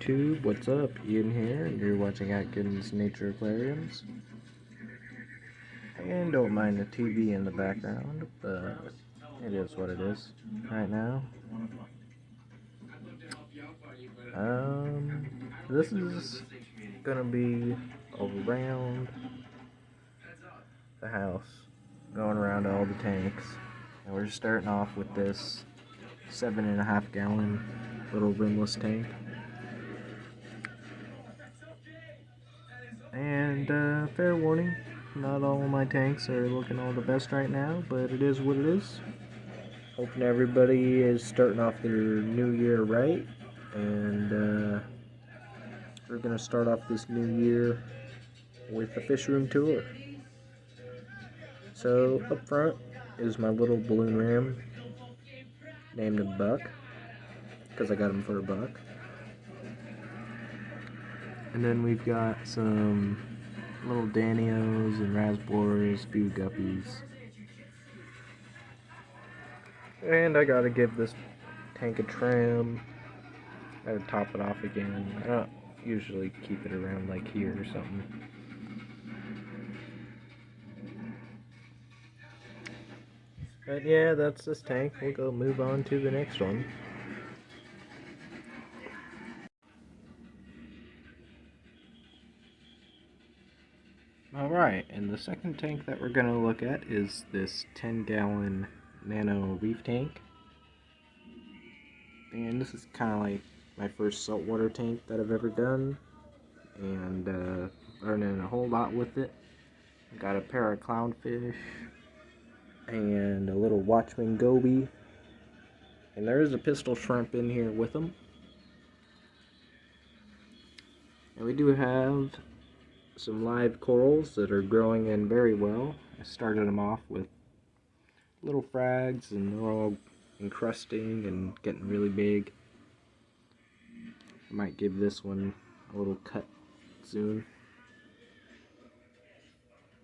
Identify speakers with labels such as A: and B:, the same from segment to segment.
A: YouTube, what's up? Ian here, and you're watching Atkins Nature Aquariums. And don't mind the TV in the background, but it is what it is right now. This is gonna be around the house, going around all the tanks. And we're starting off with this 7.5 gallon little rimless tank. And fair warning, not all of my tanks are looking all the best right now, but it is what it is. Hoping everybody is starting off their new year right, and we're gonna start off this new year with a fish room tour. So up front is my little balloon ram, named him Buck, because I got him for $1. And then we've got some little Danios and Raspberries, a few guppies. And I gotta give this tank a trim. Gotta top it off again. I don't usually keep it around like here or something. But yeah, that's this tank. We'll go move on to the next one. Alright, and the second tank that we're going to look at is this 10-gallon Nano reef tank. And this is kind of like my first saltwater tank that I've ever done. And learning a whole lot with it. Got a pair of clownfish and a little watchman goby. And there is a pistol shrimp in here with them. And we do have some live corals that are growing in very well. I started them off with little frags and they're all encrusting and getting really big. I might give this one a little cut soon.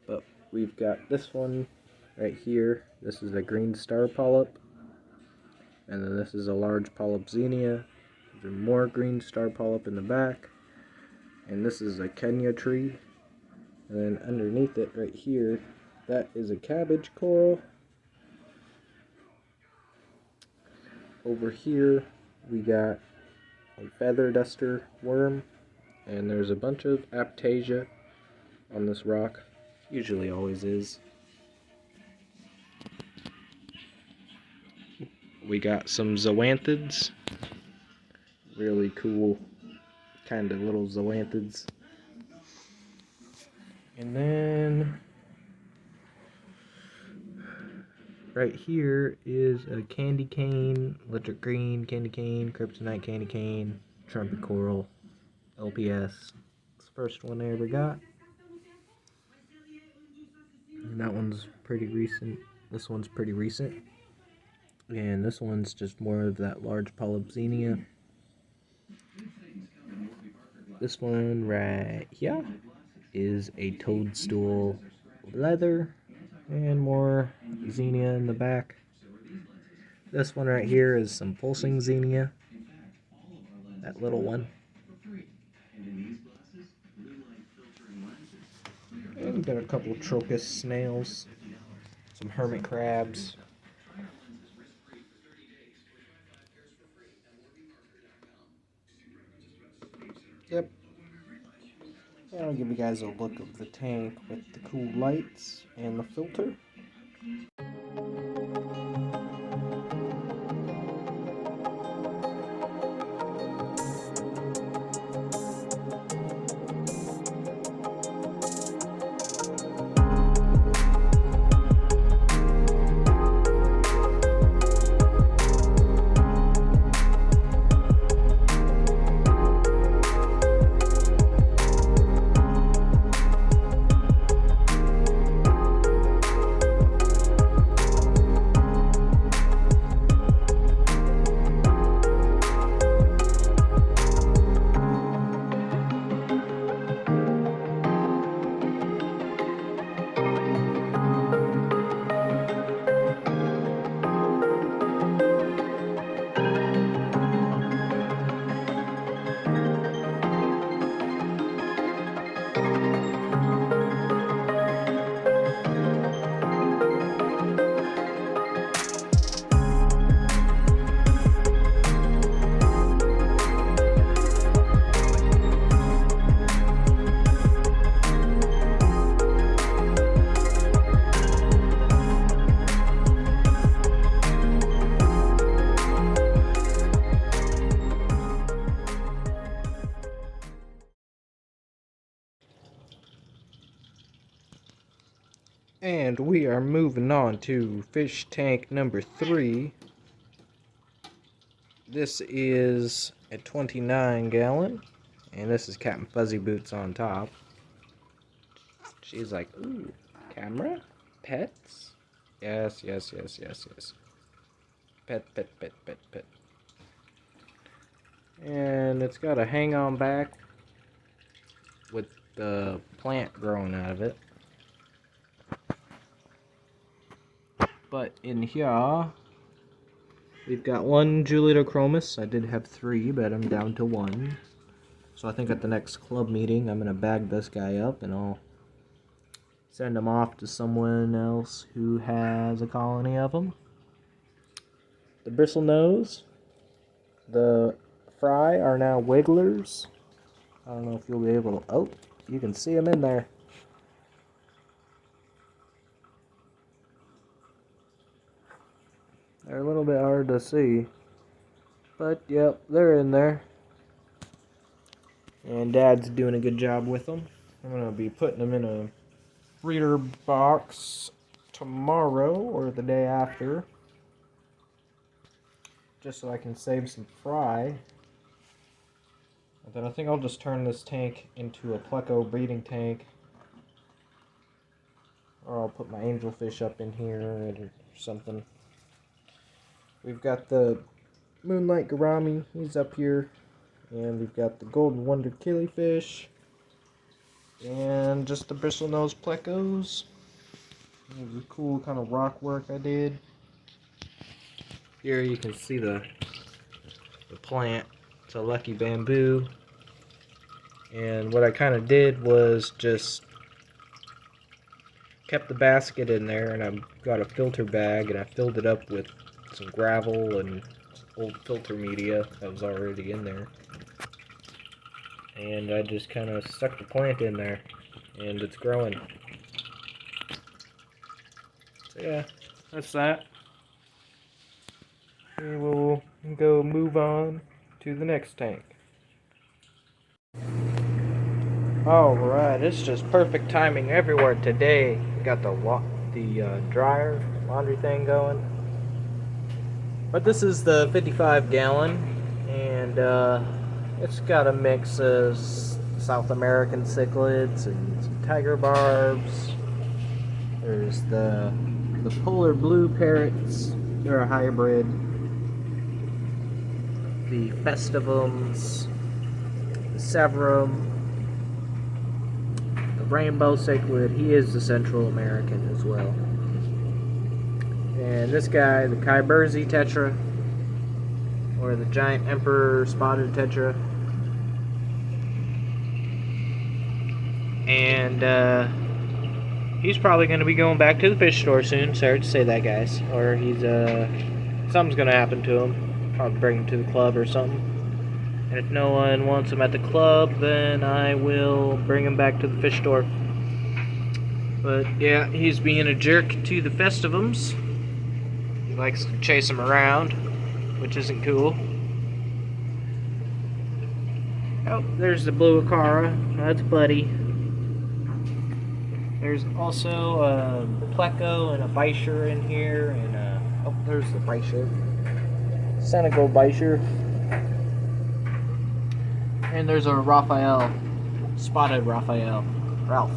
A: But we've got this one right here. This is a green star polyp. And then this is a large polyp xenia. There's more green star polyp in the back. And this is a Kenya tree. And then underneath it right here, that is a cabbage coral. Over here we got a feather duster worm. And there's a bunch of Aptasia on this rock. Usually always is. We got some zoanthids. Really cool kind of little zoanthids. And then right here is a candy cane, electric green candy cane, kryptonite candy cane, trumpet coral, LPS. It's the first one I ever got. And that one's pretty recent. This one's pretty recent. And this one's just more of that large polyp xenia. This one right here is a toadstool leather and more xenia in the back. This one right here is some pulsing xenia. That little one. And we've got a couple trochus snails, some hermit crabs. Yep. And I'll give you guys a look of the tank with the cool lights and the filter. And we are moving on to fish tank number 3. This is a 29 gallon. And this is Captain Fuzzy Boots on top. She's like, ooh, camera? Pets? Yes, yes, yes, yes, yes. Pet, pet, pet, pet, pet. And it's got a hang-on back with the plant growing out of it. But in here, we've got one Julidochromis. I did have 3, but I'm down to 1. So I think at the next club meeting, I'm going to bag this guy up and I'll send him off to someone else who has a colony of them. The bristlenose, the fry are now wigglers. I don't know if you'll be able to... Oh, you can see them in there. They're a little bit hard to see. But, yep, they're in there. And Dad's doing a good job with them. I'm going to be putting them in a breeder box tomorrow or the day after. Just so I can save some fry. And then I think I'll just turn this tank into a pleco breeding tank. Or I'll put my angelfish up in here or something. We've got the Moonlight Gourami, he's up here. And we've got the Golden Wonder Killifish. And just the bristlenose plecos. It was a cool kind of rock work I did. Here you can see the plant. It's a lucky bamboo. And what I kind of did was just kept the basket in there, and I got a filter bag and I filled it up with some gravel and old filter media that was already in there. And I just kind of stuck the plant in there, and it's growing. So yeah, that's that. We will go move on to the next tank. Alright, it's just perfect timing everywhere today. Got the dryer, laundry thing going. But this is the 55 gallon, and it's got a mix of South American cichlids and some tiger barbs. There's the polar blue parrots, they're a hybrid. The festivums, the severum, the rainbow cichlid, he is the Central American as well. And this guy, the Khybersi tetra, or the giant emperor spotted tetra. And he's probably going to be going back to the fish store soon. Sorry to say that, guys. Or he's something's going to happen to him. Probably bring him to the club or something. And if no one wants him at the club, then I will bring him back to the fish store. But yeah, he's being a jerk to the festivums. He likes to chase them around, which isn't cool. Oh, there's the blue Acara. That's Buddy. There's also a pleco and a Bisher in here, and oh, there's the Bisher. Senegal Bisher. And there's a Raphael, spotted Raphael, Ralph.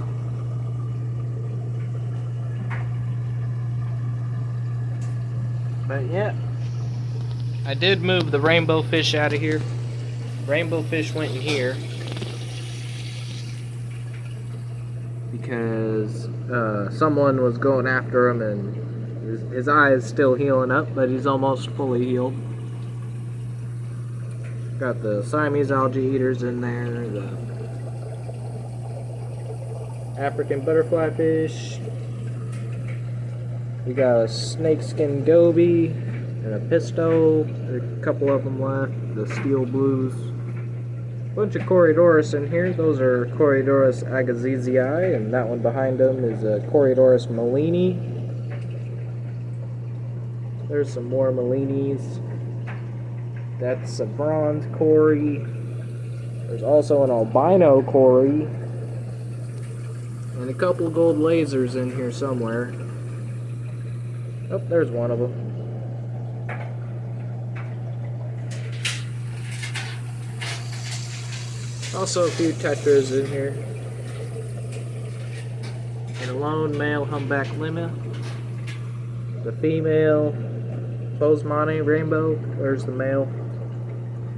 A: But yeah, I did move the rainbow fish out of here. Rainbow fish went in here because someone was going after him, and his eye is still healing up, but he's almost fully healed. Got the Siamese algae eaters in there, the African butterfly fish. We got a snakeskin goby and a pisto. There's a couple of them left. The steel blues. Bunch of Corydoras in here. Those are Corydoras agassizii, and that one behind them is a Corydoras mellini. There's some more mellinis. That's a bronze cory. There's also an albino cory. And a couple gold lasers in here somewhere. Oh, there's one of them. Also a few tetras in here. And a lone male humpback lima. The female Bosemani rainbow. There's the male.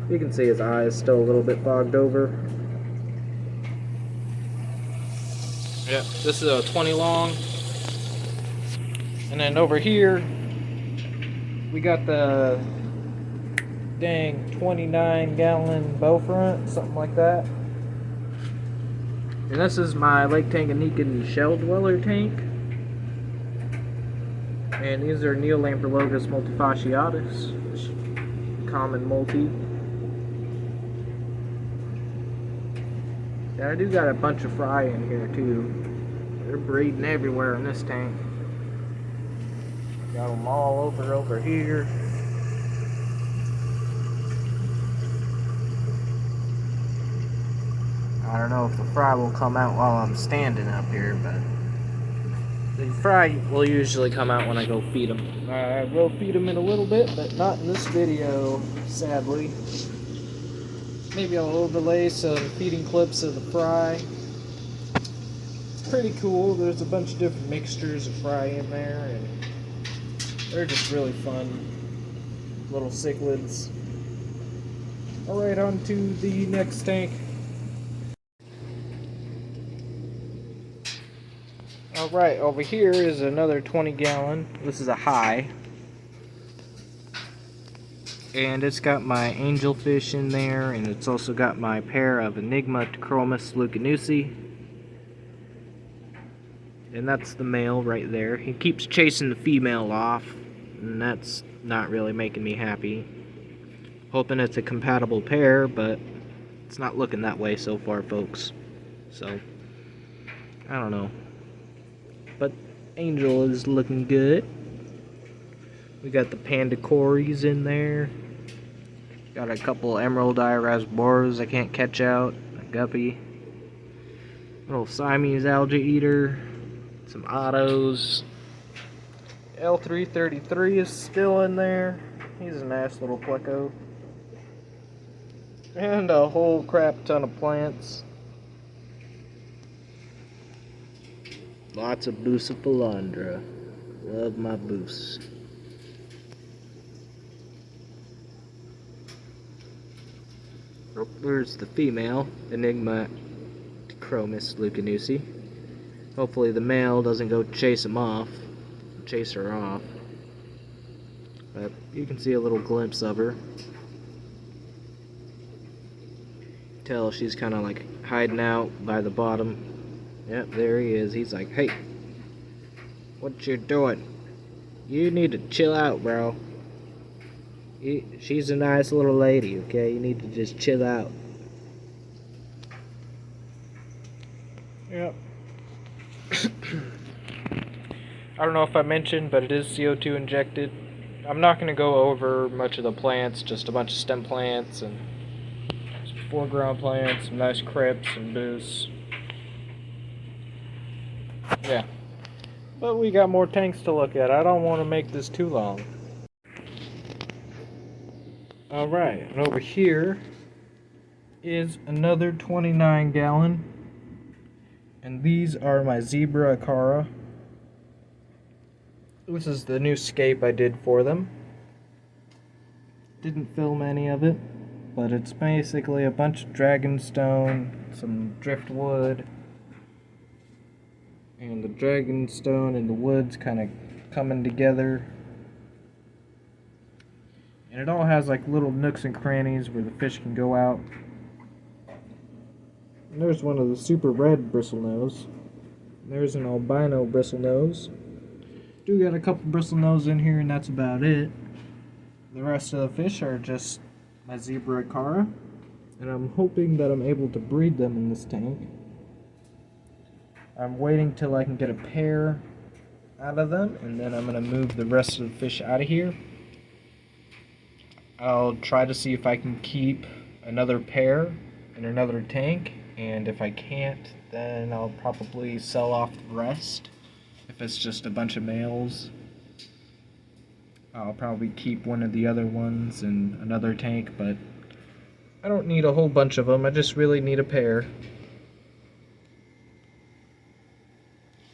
A: You can see his eyes still a little bit fogged over. Yep, this is a 20 long. And then over here, we got the dang 29-gallon bow front, something like that. And this is my Lake Tanganyika shell dweller tank. And these are Neolamprologus multifasciatus, common multi. And I do got a bunch of fry in here too. They're breeding everywhere in this tank. Got them all over here. I don't know if the fry will come out while I'm standing up here, but the fry will usually come out when I go feed them. I will feed them in a little bit, but not in this video, sadly. Maybe I'll overlay some feeding clips of the fry. It's pretty cool. There's a bunch of different mixtures of fry in there, and they're just really fun little cichlids. Alright, on to the next tank. Alright, over here is another 20-gallon. This is a high. And it's got my angelfish in there, and it's also got my pair of Enigma Chromis leucanusi. And that's the male right there. He keeps chasing the female off, and that's not really making me happy. Hoping it's a compatible pair, but it's not looking that way so far, folks. So, I don't know. But Angel is looking good. We got the panda cories in there. Got a couple emerald eye rasboras I can't catch out. A guppy. Little Siamese algae eater. Some ottos. L333 is still in there. He's a nice little pleco. And a whole crap ton of plants. Lots of Bucephalandra. Love my Bus. Oh, there's the female, Enigma Chromis leucanusi. Hopefully the male doesn't go chase her off. But you can see a little glimpse of her. Tell she's kind of like hiding out by the bottom. Yep, there he is. He's like, hey, what you doing? You need to chill out, bro. She's a nice little lady, okay? You need to just chill out. Yep. I don't know if I mentioned, but it is CO2 injected. I'm not going to go over much of the plants, just a bunch of stem plants and some foreground plants, some nice crypts and boosts. Yeah. But we got more tanks to look at. I don't want to make this too long. Alright, and over here is another 29-gallon. And these are my zebra acara. This is the new scape I did for them. Didn't film any of it, but it's basically a bunch of dragonstone, some driftwood, and the dragonstone and the woods kind of coming together. And it all has like little nooks and crannies where the fish can go out. And there's one of the super red bristlenose. There's an albino bristlenose. Do got a couple bristlenose in here, and that's about it. The rest of the fish are just my zebra acara, and I'm hoping that I'm able to breed them in this tank. I'm waiting till I can get a pair out of them, and then I'm going to move the rest of the fish out of here. I'll try to see if I can keep another pair in another tank, and if I can't, then I'll probably sell off the rest. If it's just a bunch of males, I'll probably keep one of the other ones in another tank, but I don't need a whole bunch of them, I just really need a pair.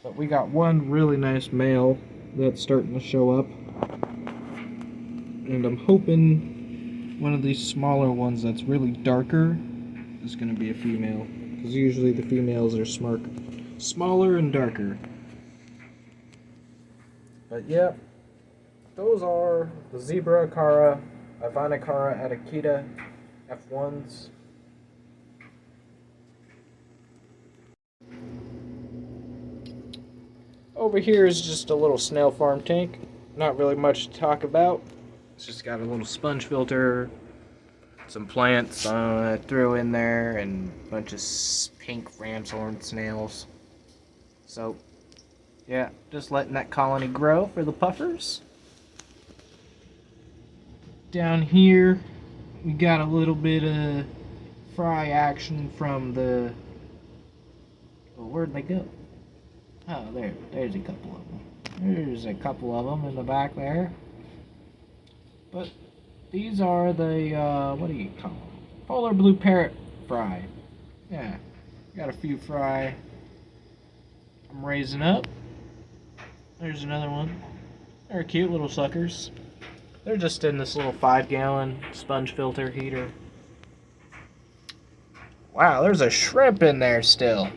A: But we got one really nice male that's starting to show up, and I'm hoping one of these smaller ones that's really darker is going to be a female, because usually the females are smaller and darker. But yeah, those are the Zebra Cara, Ivana Cara Atakita F1s. Over here is just a little snail farm tank. Not really much to talk about. It's just got a little sponge filter, some plants I threw in there, and a bunch of pink ram's horn snails. So, yeah, just letting that colony grow for the puffers. Down here, we got a little bit of fry action from the... Well, where'd they go? Oh, there's a couple of them. There's a couple of them in the back there. But these are the, what do you call them? Polar blue parrot fry. Yeah, got a few fry I'm raising up. There's another one. They're cute little suckers. They're just in this little 5-gallon sponge filter heater. Wow, there's a shrimp in there still.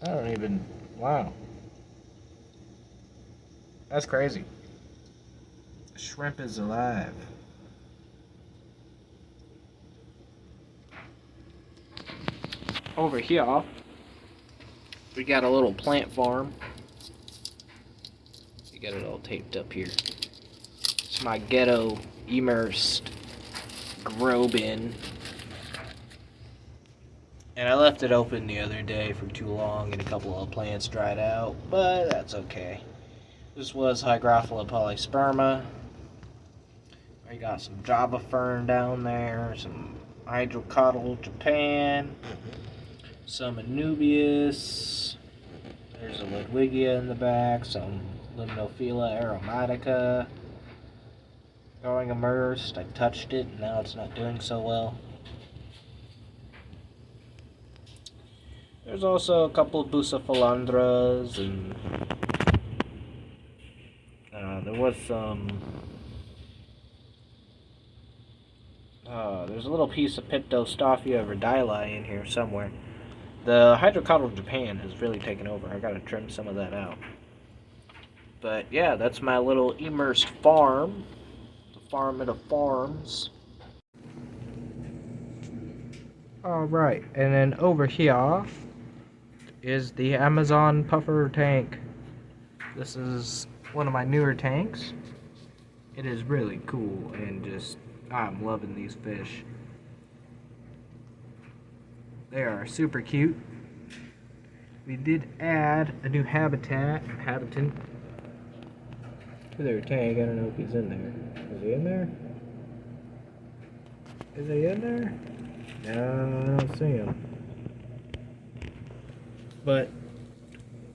A: I don't even... Wow. That's crazy. The shrimp is alive. Over here, we got a little plant farm. You got it all taped up here. It's my ghetto immersed grow bin. And I left it open the other day for too long and a couple of plants dried out, but that's okay. This was Hygrophila polysperma. I got some Java fern down there, some Hydrocotyle Japan, some Anubias. There's a Ludwigia in the back, some Limnophila aromatica. Going immersed, I touched it and now it's not doing so well. There's also a couple of Bucephalandras, and there was some... there's a little piece of Piptostophia verdili in here somewhere. The Hydrocotyle Japan has really taken over. I gotta trim some of that out. But yeah, that's my little immersed farm. The farm of the farms. Alright, and then over here is the Amazon puffer tank. This is one of my newer tanks. It is really cool and just, I'm loving these fish. They are super cute. We did add a new habitant to their tank. I don't know if he's in there. Is he in there? Is he in there? No, I don't see him. But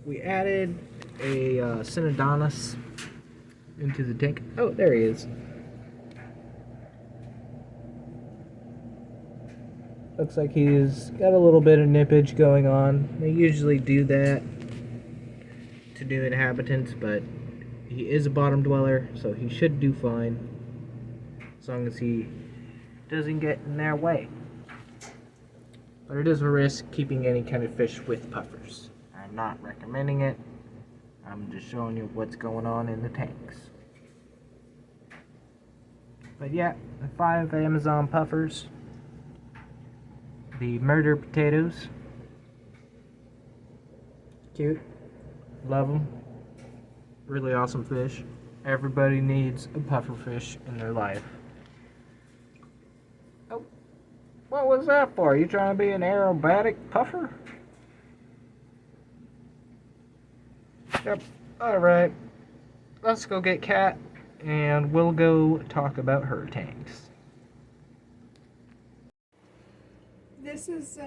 A: we added a Synodontis into the tank. Oh, there he is. Looks like he's got a little bit of nippage going on. They usually do that to new inhabitants, but he is a bottom dweller, so he should do fine as long as he doesn't get in their way. But it is a risk keeping any kind of fish with puffers. I'm not recommending it. I'm just showing you what's going on in the tanks. But yeah, the 5 Amazon puffers. The murder potatoes. Cute. Love them. Really awesome fish. Everybody needs a puffer fish in their life. Oh, what was that for? You trying to be an aerobatic puffer? Yep. Alright. Let's go get Kat, and we'll go talk about her tanks.
B: This is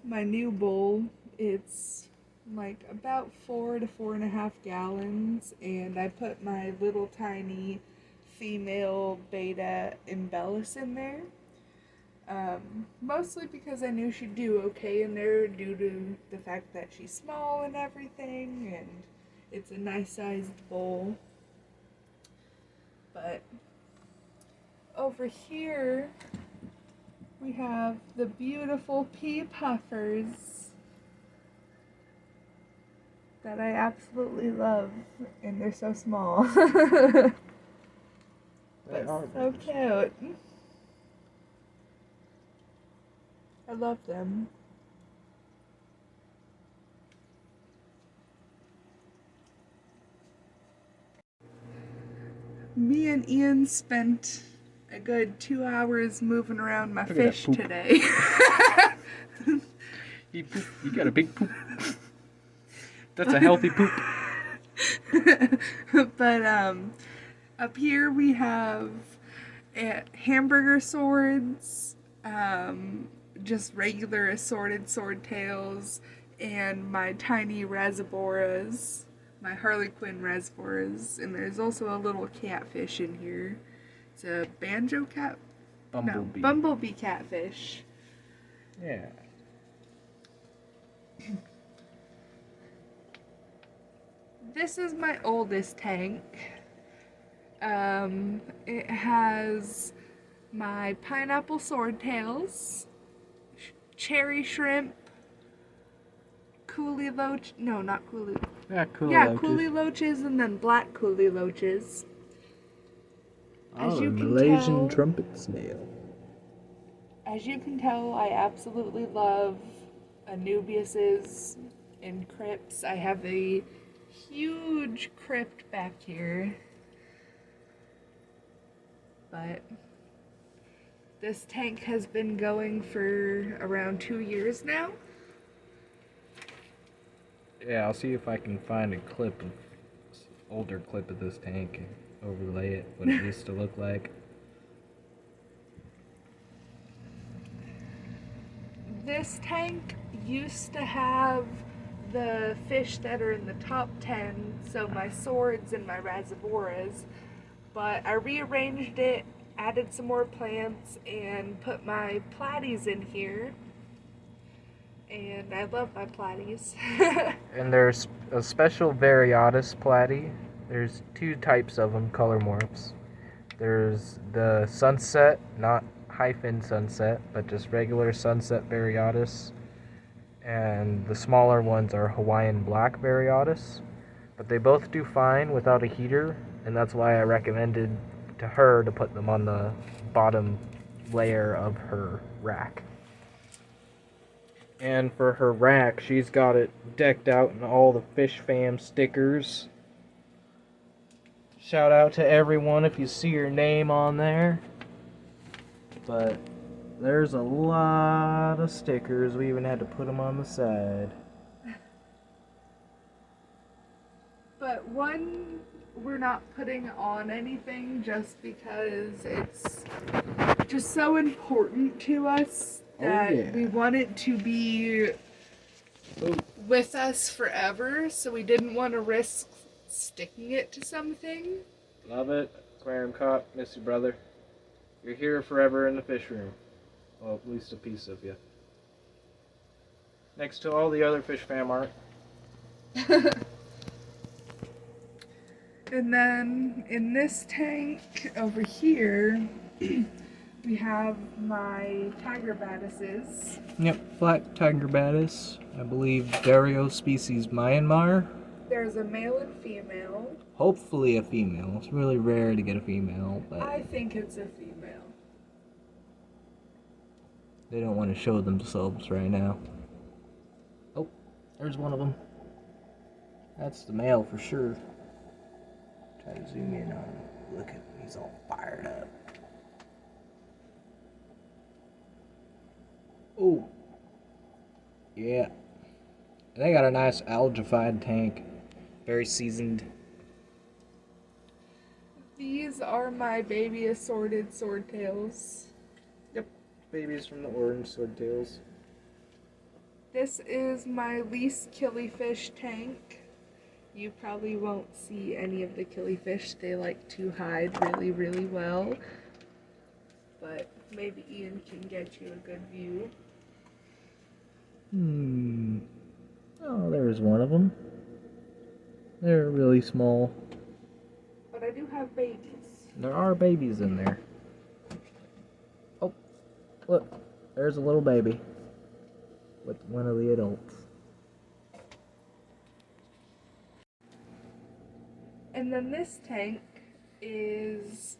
B: my new bowl. It's like about 4 to 4.5 gallons, and I put my little tiny female beta embellis in there. Mostly because I knew she'd do okay in there due to the fact that she's small and everything, and it's a nice sized bowl. But over here we have the beautiful pea puffers that I absolutely love, and they're so small.
A: They are
B: So cute. I love them. Me and Ian spent a good 2 hours moving around my fish today.
A: You got a big poop. That's a healthy poop.
B: But up here we have hamburger swords, just regular assorted swordtails, and my tiny rasboras, my harlequin rasboras, and there's also a little catfish in here. It's a banjo cat.
A: Bumblebee.
B: No, bumblebee catfish.
A: Yeah.
B: This is my oldest tank. It has my pineapple swordtails, cherry shrimp, coolie loach. No, not coolie.
A: Yeah,
B: Coolie loaches, and then black coolie loaches.
A: Oh, a Malaysian trumpet snail.
B: As you can tell, I absolutely love Anubiuses and crypts. I have a huge crypt back here. But this tank has been going for around 2 years now.
A: Yeah, I'll see if I can find a older clip of this tank and overlay it, what it used to look like.
B: This tank used to have the fish that are in the top 10, so my swords and my rasboras, but I rearranged it, added some more plants, and put my platies in here. And I love my platies.
A: And there's a special Variatus platy. There's two types of them, color morphs. There's the sunset, not hyphen sunset, but just regular sunset Variatus. And the smaller ones are Hawaiian black Variatus. But they both do fine without a heater, and that's why I recommended to her to put them on the bottom layer of her rack. And for her rack, she's got it decked out in all the Fish Fam stickers. Shout out to everyone if you see your name on there. But there's a lot of stickers. We even had to put them on the side.
B: But one, we're not putting on anything just because it's just so important to us that we want it to be with us forever, so we didn't want to risk sticking it to something.
A: Love it. Aquarium caught. Miss you, brother. You're here forever in the fish room. Well, at least a piece of you. Next to all the other Fish Fam art.
B: And then in this tank over here, we have my tiger badises.
A: Yep, black tiger badis. I believe Dario species Myanmar.
B: There's a male and female.
A: Hopefully a female. It's really rare to get a female, but
B: I think it's a female.
A: they don't want to show themselves right now. Oh, there's one of them. That's the male for sure. Try to zoom in on him. Look at him, he's all fired up. Oh, yeah. And they got a nice algified tank. Very seasoned.
B: These are my baby assorted swordtails.
A: Yep, babies from the orange swordtails.
B: This is my least killifish tank. You probably won't see any of the killifish. They like to hide really, really well. But maybe Ian can get you a good view.
A: Oh, there's one of them. They're really small.
B: But I do have babies.
A: There are babies in there. Oh, look. There's a little baby with one of the adults.
B: And then this tank is...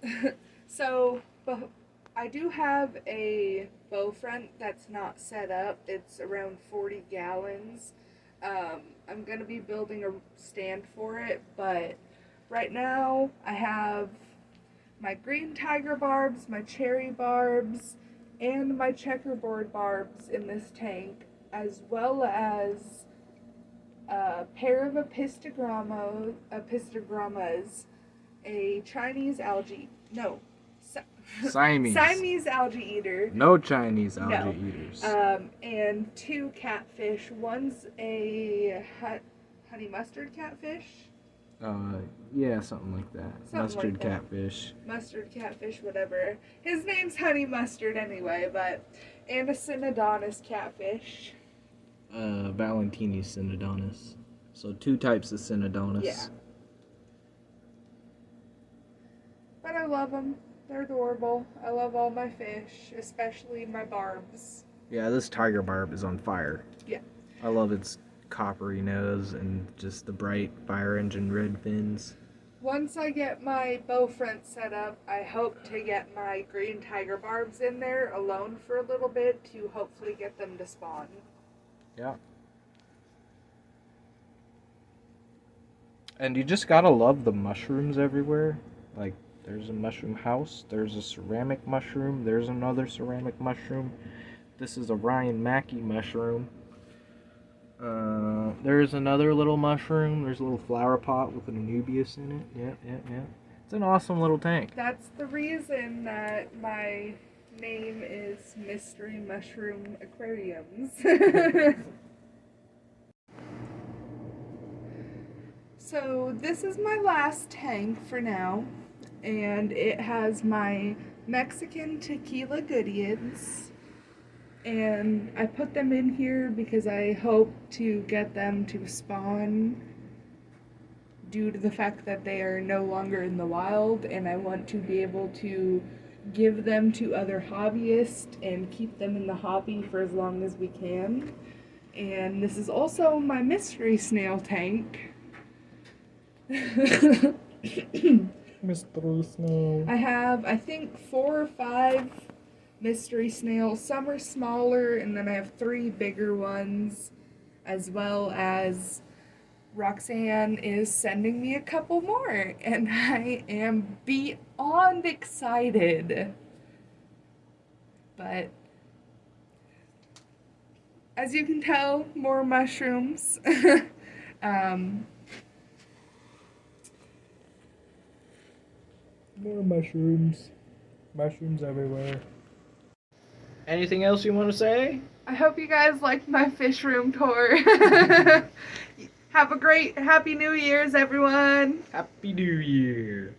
B: so, I do have a bow front that's not set up. It's around 40 gallons. I'm going to be building a stand for it, but right now I have my green tiger barbs, my cherry barbs, and my checkerboard barbs in this tank, as well as a pair of apistogrammas, a Chinese algae, no, Siamese algae eater.
A: No Chinese algae eaters.
B: And 2 catfish. One's a honey mustard catfish.
A: Yeah, something like that. Mustard catfish.
B: Mustard catfish, whatever. His name's Honey Mustard anyway, and a Synodontis catfish.
A: Valentini Synodontis. So 2 types of Synodontis.
B: Yeah. But I love them. They're adorable. I love all my fish, especially my barbs.
A: Yeah, this tiger barb is on fire.
B: Yeah.
A: I love its coppery nose and just the bright fire engine red fins.
B: Once I get my bow front set up, I hope to get my green tiger barbs in there alone for a little bit to hopefully get them to spawn.
A: Yeah. And you just gotta love the mushrooms everywhere. Like, there's a mushroom house, there's a ceramic mushroom, there's another ceramic mushroom. This is a Ryan Mackey mushroom. There's another little mushroom. There's a little flower pot with an Anubias in it. Yeah. It's an awesome little tank.
B: That's the reason that my name is Mystery Mushroom Aquariums. So this is my last tank for now, and it has my Mexican tequila Goodians. And I put them in here because I hope to get them to spawn due to the fact that they are no longer in the wild, and I want to be able to give them to other hobbyists and keep them in the hobby for as long as we can. And this is also my mystery snail tank.
A: Mystery snail.
B: I have, I think, 4 or 5 mystery snails. Some are smaller, and then I have 3 bigger ones, as well as Roxanne is sending me a couple more, and I am beyond excited. But as you can tell, more mushrooms.
A: More mushrooms. Mushrooms everywhere. Anything else you want to say?
B: I hope you guys liked my fish room tour. Have a great Happy New Year's, everyone.
A: Happy New Year.